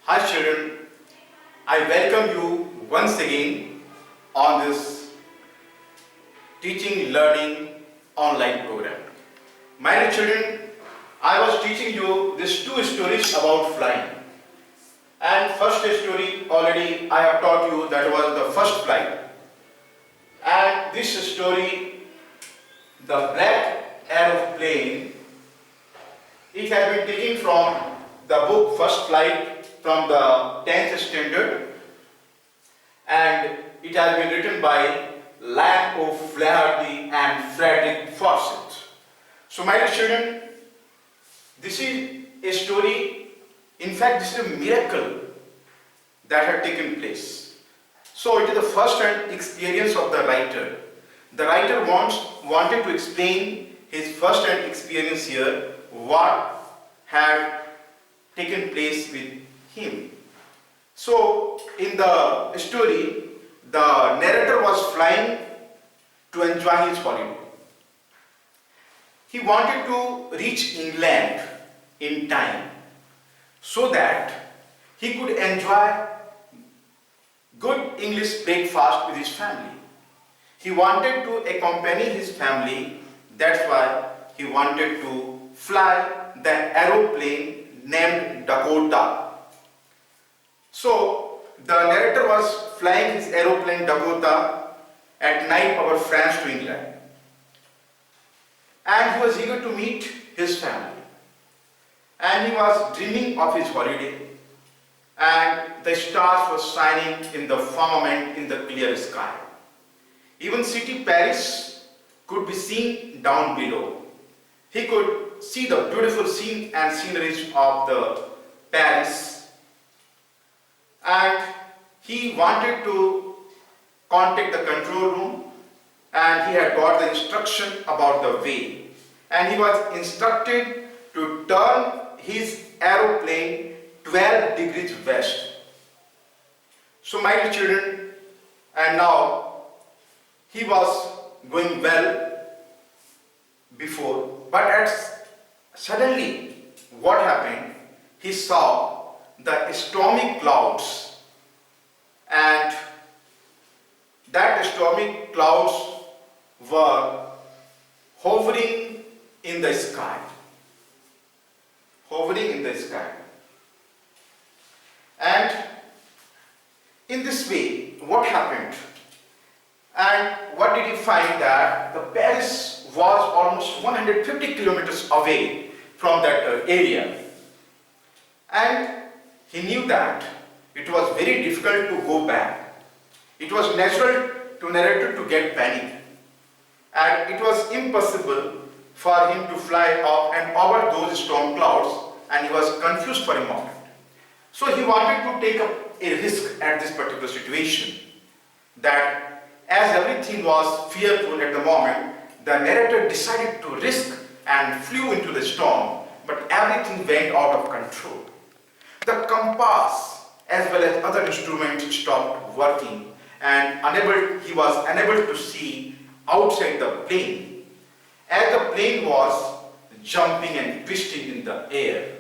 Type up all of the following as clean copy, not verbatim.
Hi children, I welcome you once again on this teaching learning online program. My dear children, I was teaching you these two stories about flying. And first story already I have taught you, that was the first flight. And this story, the black aeroplane, it has been taken from the book First Flight from the 10th standard, and it has been written by Lamb O'Flaherty and Frederick Fawcett. So my dear children, this is a story, in fact this is a miracle that had taken place. So it is the first-hand experience of the writer. The writer wanted to explain his first-hand experience here, what had taken place with him. So in the story, the narrator was flying to enjoy his holiday. He wanted to reach England in time so that he could enjoy good English breakfast with his family. He wanted to accompany his family, that's why he wanted to fly the aeroplane named Dakota. So the narrator was flying his aeroplane Dakota at night over France to England, and he was eager to meet his family, and he was dreaming of his holiday, and the stars were shining in the firmament in the clear sky. Even city Paris could be seen down below. He could see the beautiful scene and sceneries of the Paris, and he wanted to contact the control room, and he had got the instruction about the way, and he was instructed to turn his aeroplane 12 degrees west. So my dear children, and now he was going well before, but suddenly what happened? He saw the stormy clouds, and that stormy clouds were hovering in the sky. Hovering in the sky. And in this way, what happened? And what did he find? That the Paris was almost 150 kilometers away from that area. And he knew that it was very difficult to go back. It was natural to narrator to get panic. And it was impossible for him to fly up and over those storm clouds, and he was confused for a moment. So he wanted to take up a risk at this particular situation, that as everything was fearful at the moment, the narrator decided to risk and flew into the storm, but everything went out of control. The compass as well as other instruments stopped working, and he was unable to see outside the plane, as the plane was jumping and twisting in the air.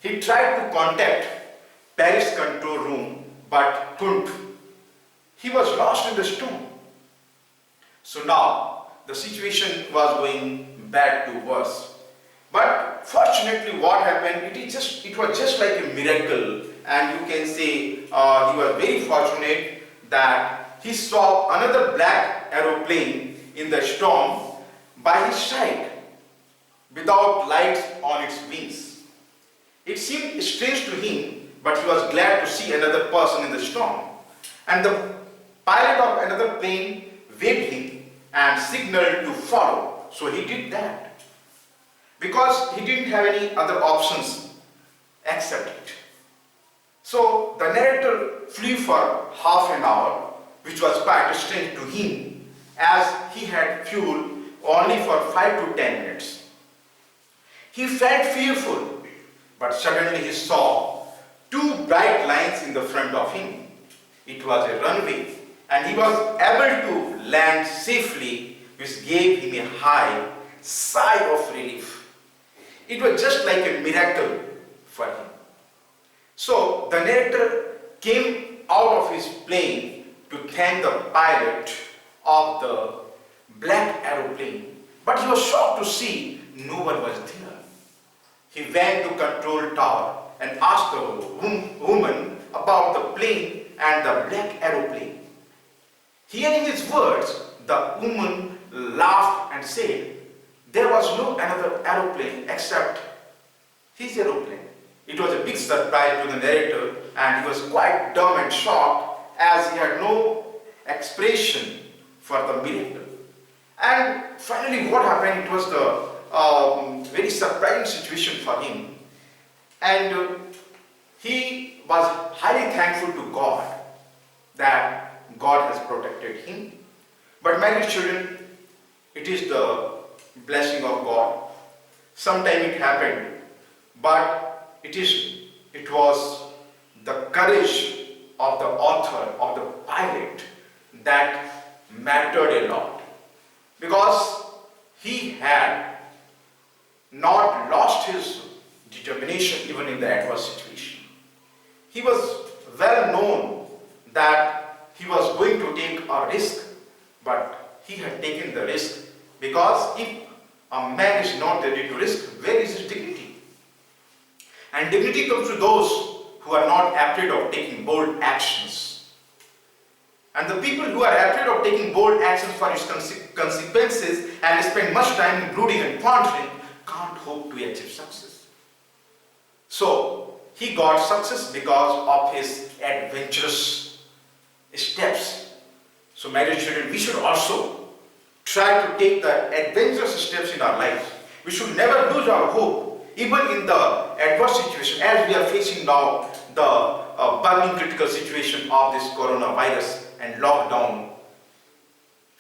He tried to contact Paris control room but couldn't. He was lost in the storm. So now the situation was going bad to worse. But fortunately what happened, it was just like a miracle, and you can say he was very fortunate that he saw another black aeroplane in the storm by his side without lights on its wings. It seemed strange to him, but he was glad to see another person in the storm. And the pilot of another plane waved him and signaled to follow. So he did that, because he didn't have any other options except it. So the narrator flew for half an hour, which was quite strange to him, as he had fuel only for 5 to 10 minutes. He felt fearful, but suddenly he saw two bright lines in the front of him. It was a runway, and he was able to land safely, which gave him a high sigh of relief. It was just like a miracle for him. So the narrator came out of his plane to thank the pilot of the black aeroplane, but he was shocked to see no one was there. He went to control tower and asked the woman about the plane and the black aeroplane. Hearing his words, the woman laughed and said, there was no another aeroplane except his aeroplane. It was a big surprise to the narrator, and he was quite dumb and shocked as he had no expression for the miracle. And finally what happened, it was the very surprising situation for him. And he was highly thankful to God that God has protected him. But my dear children, it is the blessing of God. Sometime it happened, but it was the courage of the author, of the pilot, that mattered a lot, because he had not lost his determination even in the adverse situation. He was well known that he was going to take a risk, but he had taken the risk, because if a man is not ready to risk, where is his dignity? And dignity comes to those who are not afraid of taking bold actions. And the people who are afraid of taking bold actions for its consequences and spend much time in brooding and pondering can't hope to achieve success. So he got success because of his adventurous steps. So my dear children, we should also try to take the adventurous steps in our lives. We should never lose our hope, even in the adverse situation, as we are facing now the burning critical situation of this coronavirus and lockdown.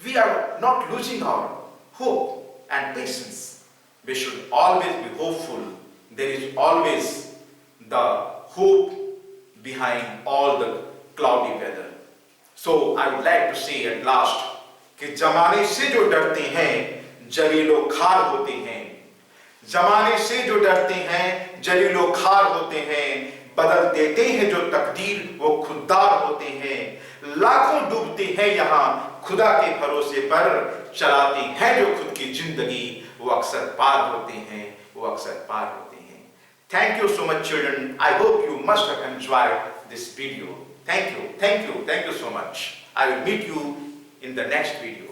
We are not losing our hope and patience. We should always be hopeful. There is always the hope behind all the cloudy weather. So I would like to say at last कि जमाने से जो डरते हैं जलीलो खार होते हैं, जमाने से जो डरते हैं जलीलो खार होते हैं, बदल देते हैं जो तकदीर वो खुददार होते हैं, लाखों डूबते हैं यहाँ खुदा के भरोसे पर, चलाते हैं जो खुद की जिंदगी वो अक्सर पार होते हैं, वो अक्सर पार होते हैं. Thank you so much, children. I hope you must have enjoyed this video. Thank you so much. I will meet you in the next video.